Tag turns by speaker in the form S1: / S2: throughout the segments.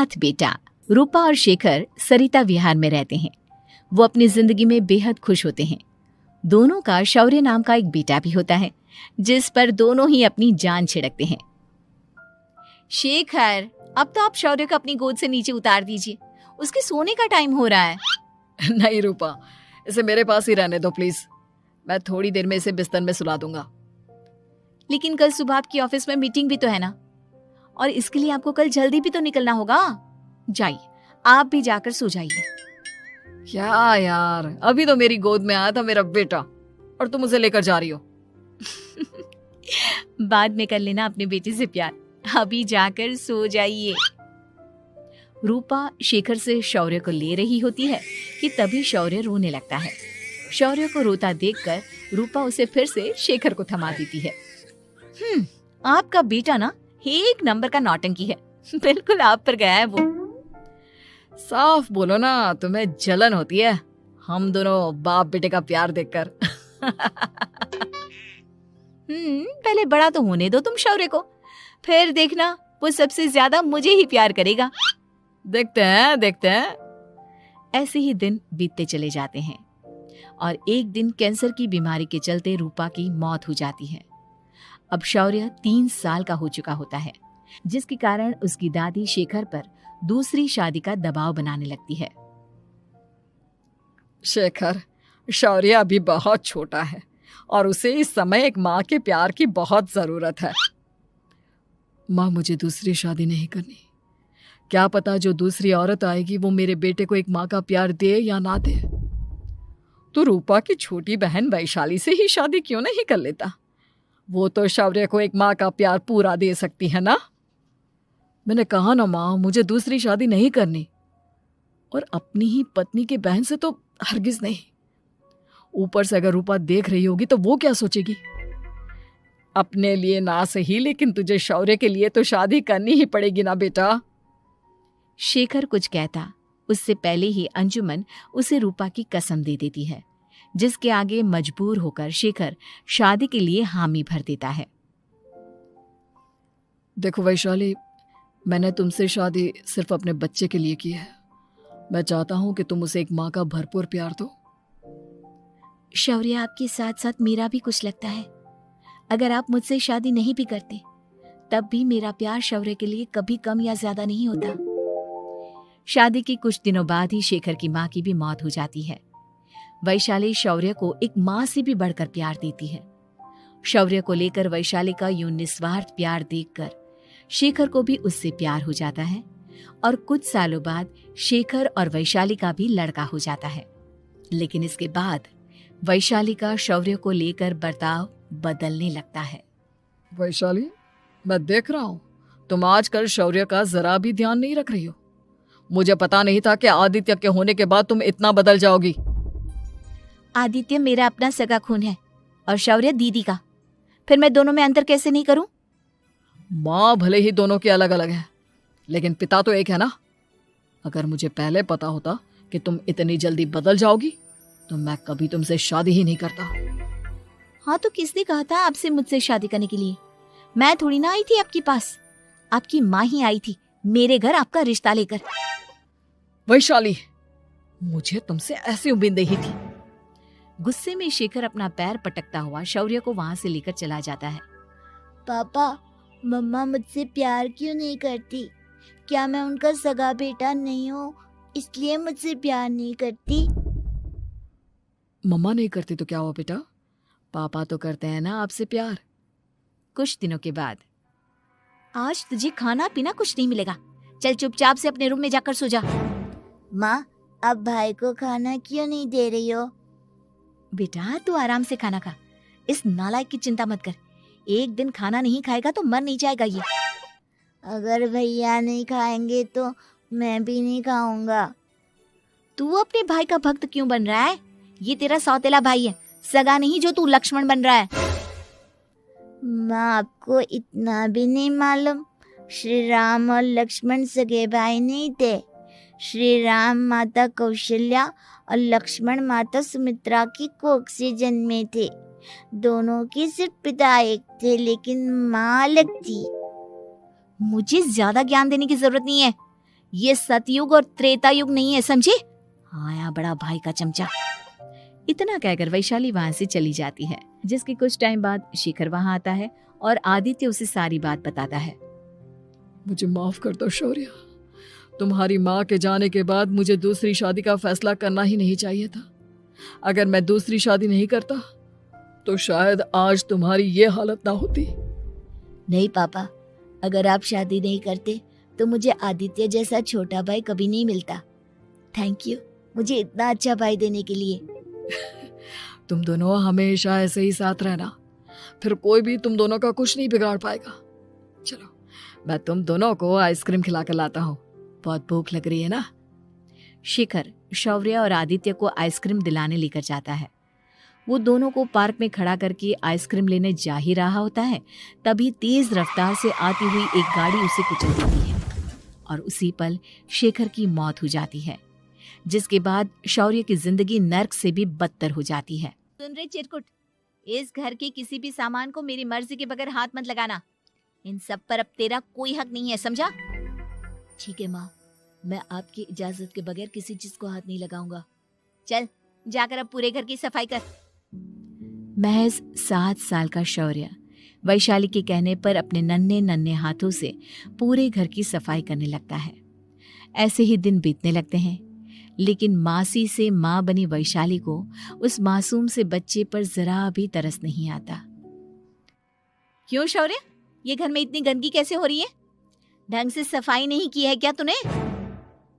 S1: अनाथ बेटा। रूपा और शेखर सरिता विहार में रहते हैं। वो अपनी जिंदगी में बेहद खुश होते हैं। दोनों का शौर्य नाम का एक बेटा भी होता है, जिस पर दोनों ही अपनी जान छिड़कते हैं। शेखर, अब तो आप शौर्य को अपनी गोद से नीचे उतार दीजिए, उसके सोने का टाइम हो रहा है।
S2: नहीं रूपा, इसे मेरे पास ही रहने दो प्लीज। मैं थोड़ी देर में इसे बिस्तर में सुला दूंगा।
S1: लेकिन कल सुबह आपकी ऑफिस में मीटिंग भी तो है ना, और इसके लिए आपको कल जल्दी भी तो निकलना होगा। जाइए, आप भी जाकर सो जाइए।
S2: क्या यार, अभी तो मेरी गोद में आया था मेरा बेटा और तुम उसे लेकर जा रही हो।
S1: बाद में कर लेना अपने बेटे से प्यार, अभी जाकर सो जाइए। रूपा शेखर से शौर्य को ले रही होती है कि तभी शौर्य रोने लगता है। शौर्य को रोता देखकर रूपा उसे फिर से शेखर को थमा देती है। आपका बेटा ना एक नंबर का नौटंकी है, बिल्कुल आप पर गया है वो।
S2: साफ बोलो ना, तुम्हें जलन होती है हम दोनों बाप बेटे का प्यार देखकर।
S1: पहले बड़ा तो होने दो तुम शौर्य को, फिर देखना वो सबसे ज्यादा मुझे ही प्यार करेगा।
S2: देखते हैं।
S1: ऐसे ही दिन बीतते चले जाते हैं और एक दिन कैंसर की बीमारी के चलते रूपा की मौत हो जाती है। अब शौर्य 3 साल का हो चुका होता है, जिसके कारण उसकी दादी शेखर पर दूसरी शादी का दबाव बनाने लगती है।
S2: शेखर, शौर्य अभी बहुत छोटा है और उसे इस समय एक माँ के प्यार की बहुत जरूरत है। माँ, मुझे दूसरी शादी नहीं करनी। क्या पता जो दूसरी औरत आएगी वो मेरे बेटे को एक माँ का प्यार दे या ना दे। तो रूपा की छोटी बहन वैशाली से ही शादी क्यों नहीं कर लेता? वो तो शौर्य को एक माँ का प्यार पूरा दे सकती है ना। मैंने कहा ना माँ, मुझे दूसरी शादी नहीं करनी, और अपनी ही पत्नी के बहन से तो हरगिज नहीं। ऊपर से अगर रूपा देख रही होगी तो वो क्या सोचेगी? अपने लिए ना सही, लेकिन तुझे शौर्य के लिए तो शादी करनी ही पड़ेगी ना बेटा।
S1: शेखर कुछ कहता उससे पहले ही अंजुमन उसे रूपा की कसम दे देती है, जिसके आगे मजबूर होकर शेखर शादी के लिए हामी भर देता है।
S2: देखो वैशाली, मैंने तुमसे शादी सिर्फ अपने बच्चे के लिए की है। मैं चाहता हूं कि तुम उसे एक माँ का भरपूर प्यार दो।
S1: शौर्य, आपके साथ साथ मेरा भी कुछ लगता है। अगर आप मुझसे शादी नहीं भी करते तब भी मेरा प्यार शौर्य के लिए कभी कम या ज्यादा नहीं होता। शादी के कुछ दिनों बाद ही शेखर की माँ की भी मौत हो जाती है। वैशाली शौर्य को एक माँ से भी बढ़कर प्यार देती है। शौर्य को लेकर वैशाली का यूं निस्वार्थ प्यार देखकर शेखर को भी उससे प्यार हो जाता है और कुछ सालों बाद शेखर और वैशाली का भी लड़का हो जाता है। लेकिन इसके बाद वैशाली का शौर्य को लेकर बर्ताव बदलने लगता है।
S2: वैशाली, मैं देख रहा हूं तुम आजकल शौर्य का जरा भी ध्यान नहीं रख रही हो। मुझे पता नहीं था कि आदित्य के होने के बाद तुम इतना बदल जाओगी।
S1: आदित्य मेरा अपना सगा खून है और शौर्य दीदी का, फिर मैं दोनों में अंतर कैसे नहीं करूं?
S2: माँ भले ही दोनों की अलग अलग है, लेकिन पिता तो एक है ना। अगर मुझे पहले पता होता कि तुम इतनी जल्दी बदल जाओगी तो मैं कभी तुमसे शादी ही नहीं करता।
S1: हाँ, तो किसने कहा था आपसे मुझसे शादी करने के लिए? मैं थोड़ी ना आई थी आपके पास, आपकी माँ ही आई थी मेरे घर आपका रिश्ता लेकर।
S2: वैशाली, मुझे तुमसे ऐसी उम्मीद नहीं थी।
S1: गुस्से में शेखर अपना पैर पटकता हुआ शौर्य को वहां से लेकर चला जाता है।
S3: पापा, मम्मा मुझसे प्यार क्यों नहीं करती? क्या मैं उनका सगा बेटा नहीं हूँ इसलिए मुझसे प्यार नहीं करती?
S2: मम्मा नहीं करती तो क्या हुआ बेटा, पापा तो करते हैं ना आपसे प्यार।
S1: कुछ दिनों के बाद, आज तुझे खाना पीना कुछ नहीं मिलेगा, चल चुपचाप से अपने रूम में जाकर सो जा।
S3: माँ, अब भाई को खाना क्यों नहीं दे रही हो?
S1: बेटा तू आराम से खाना खा, इस नालायक की चिंता मत कर। एक दिन खाना नहीं खाएगा तो मर नहीं जाएगा ये।
S3: अगर भैया नहीं खाएंगे तो मैं भी नहीं खाऊंगा।
S1: तू अपने भाई का भक्त क्यों बन रहा है? ये तेरा सौतेला भाई है, सगा नहीं जो तू लक्ष्मण बन रहा है।
S3: माँ, आपको इतना भी नहीं मालूम? श्री राम और लक्ष्मण सगे भाई नहीं थे। श्री राम माता कौशल्या और लक्ष्मण माता सुमित्रा की कोख से जन्मे थे। दोनों के सिर्फ पिता एक थे लेकिन माँ अलग थी।
S1: मुझे ज्यादा ज्ञान देने की जरूरत नहीं है, ये सतयुग और त्रेता युग नहीं है, समझे? आया बड़ा भाई का चमचा। इतना कहकर वैशाली वहां से चली जाती है। जिसके कुछ टाइम बाद शिखर वहां आता है और आदित्य उसे सारी बात बताता है।
S2: मुझे माफ कर दो शौर्य, तुम्हारी माँ के जाने के बाद मुझे दूसरी शादी का फैसला करना ही नहीं चाहिए था। अगर मैं दूसरी शादी नहीं करता तो शायद आज तुम्हारी ये हालत ना होती।
S3: नहीं पापा, अगर आप शादी नहीं करते तो मुझे आदित्य जैसा छोटा भाई कभी नहीं मिलता। थैंक यू मुझे इतना अच्छा भाई देने के लिए।
S2: तुम दोनों हमेशा ऐसे ही साथ रहना, फिर कोई भी तुम दोनों का कुछ नहीं बिगाड़ पाएगा। चलो मैं तुम दोनों को आइसक्रीम खिला कर लाता हूँ, बहुत भूख लग रही है ना।
S1: शिखर शौर्य और आदित्य को आइसक्रीम दिलाने लेकर जाता है। वो दोनों को पार्क में खड़ा करके आइसक्रीम लेने जा ही रहा होता है, तभी तेज रफ्तार से आती हुई एक गाड़ी उसे कुचल देती है और उसी पल शेखर की मौत हो जाती है, जिसके बाद शौर्य की जिंदगी नर्क से भी बदतर हो जाती है। सुन रहे चिरकुट, इस घर के किसी भी सामान को मेरी मर्जी के बगैर हाथ मत लगाना। इन सब पर अब तेरा कोई हक नहीं है, समझा?
S3: ठीक है माँ, मैं आपकी इजाजत के बगैर किसी चीज को हाथ नहीं लगाऊंगा।
S1: चल जाकर अब पूरे घर की सफाई कर। महज 7 साल का शौर्य वैशाली के कहने पर अपने नन्हे नन्हे हाथों से पूरे घर की सफाई करने लगता है। ऐसे ही दिन बीतने लगते हैं, लेकिन मासी से माँ बनी वैशाली को उस मासूम से बच्चे पर जरा भी तरस नहीं आता। क्यों शौर्य, ये घर में इतनी गंदगी कैसे हो रही है? ढंग से सफाई नहीं की है क्या तूने?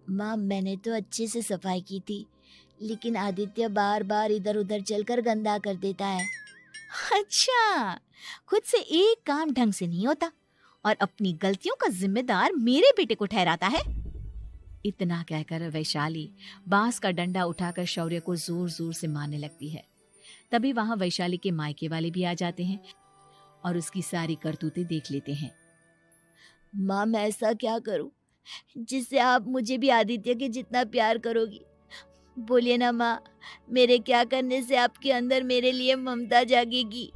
S3: माँ मैंने तो अच्छे से सफाई की थी, लेकिन आदित्य बार बार इधर उधर चलकर गंदा कर देता है।
S1: अच्छा, खुद से एक काम ढंग से नहीं होता और अपनी गलतियों का जिम्मेदार मेरे बेटे को ठहराता है। इतना कहकर वैशाली बांस का डंडा उठाकर शौर्य को जोर जोर से मारने लगती है। तभी वहां वैशाली के मायके वाले भी आ जाते हैं और उसकी सारी करतूतें देख लेते हैं।
S3: माँ मैं ऐसा क्या करूं जिससे आप मुझे भी आदित्य के जितना प्यार करोगी? बोलिए ना माँ, मेरे क्या करने से आपके अंदर मेरे लिए ममता जागेगी?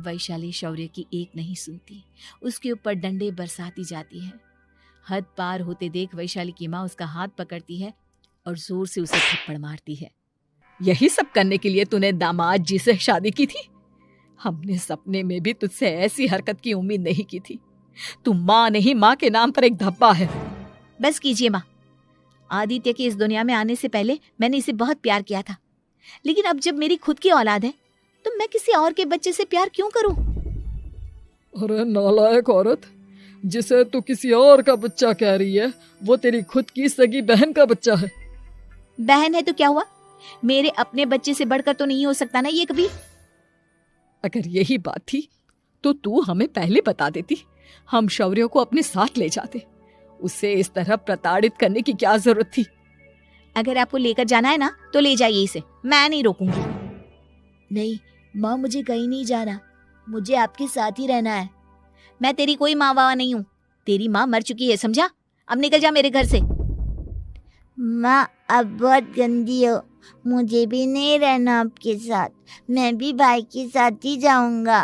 S1: वैशाली शौर्य की एक नहीं सुनती, उसके ऊपर डंडे बरसाती जाती है। हद पार होते देख वैशाली की माँ उसका हाथ पकड़ती है और जोर से उसे थप्पड़ मारती है।
S2: यही सब करने के लिए तूने दामाद जी से शादी की थी? हमने सपने में भी तुझसे ऐसी हरकत की उम्मीद नहीं की थी। तू माँ नहीं, माँ के नाम पर एक धब्बा है।
S1: बस कीजिए माँ, आदित्य के इस दुनिया में आने से पहले मैंने इसे बहुत प्यार किया था, लेकिन अब जब मेरी खुद की औलाद है तो मैं किसी और के बच्चे से प्यार क्यों करूं?
S2: अरे नालायक औरत, जिसे तू किसी और का बच्चा कह रही है वो तेरी खुद की सगी बहन का बच्चा है।
S1: बहन है तो क्या हुआ, मेरे अपने बच्चे से बढ़कर तो नहीं हो सकता ना ये कभी।
S2: अगर यही बात थी तो तू हमें पहले बता देती, हम शौर्य को अपने साथ ले जाते। उसे इस तरह प्रताड़ित करने की क्या जरूरत थी?
S1: अगर आपको लेकर जाना है ना तो ले जाइए इसे, मैं नहीं रोकूंगी।
S3: नहीं माँ, मुझे कहीं नहीं जाना, मुझे आपके साथ ही रहना है।
S1: मैं तेरी कोई माँ बाबा नहीं हूँ, तेरी माँ मर चुकी है, समझा? अब निकल जा मेरे घर से।
S3: माँ अब बहुत गंदी हो, मुझे भी नहीं रहना आपके साथ, मैं भी भाई के साथ ही जाऊंगा।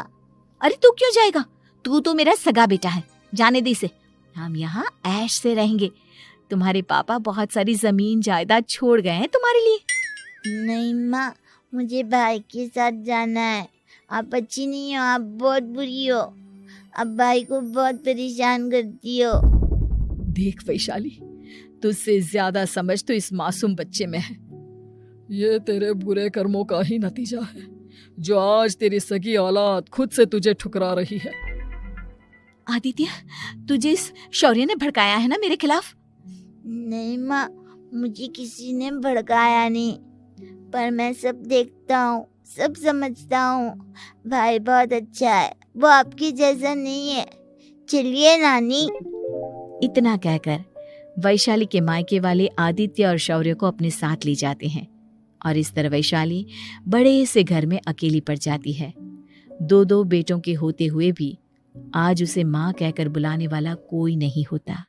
S1: अरे तू क्यों जाएगा, तू तो मेरा सगा बेटा है, जाने दे इसे। हम यहाँ ऐश से रहेंगे, तुम्हारे पापा बहुत सारी जमीन जायदाद छोड़ गए हैं तुम्हारे लिए।
S3: नहीं माँ, मुझे भाई के साथ जाना है। आप अच्छी नहीं हो, आप बहुत बुरी हो, आप भाई को बहुत परेशान करती हो।
S2: देख वैशाली, तुझसे ज्यादा समझ तो इस मासूम बच्चे में है। ये तेरे बुरे कर्मों का ही नतीजा है जो आज तेरी सगी औलाद खुद से तुझे ठुकरा रही है।
S1: आदित्य, तुझे इस शौर्य ने भड़काया है ना मेरे खिलाफ?
S3: नहीं माँ, मुझे किसी ने भड़काया नहीं, पर मैं सब देखता हूँ, सब समझता हूँ। भाई बहुत अच्छा है, वो आपकी जैसा नहीं है। चलिए नानी।
S1: इतना कहकर वैशाली के मायके वाले आदित्य और शौर्य को अपने साथ ले जाते हैं और इस तरह वैशाली बड़े से घर में अकेली पड़ जाती है। 2 बेटों के होते हुए भी आज उसे माँ कहकर बुलाने वाला कोई नहीं होता।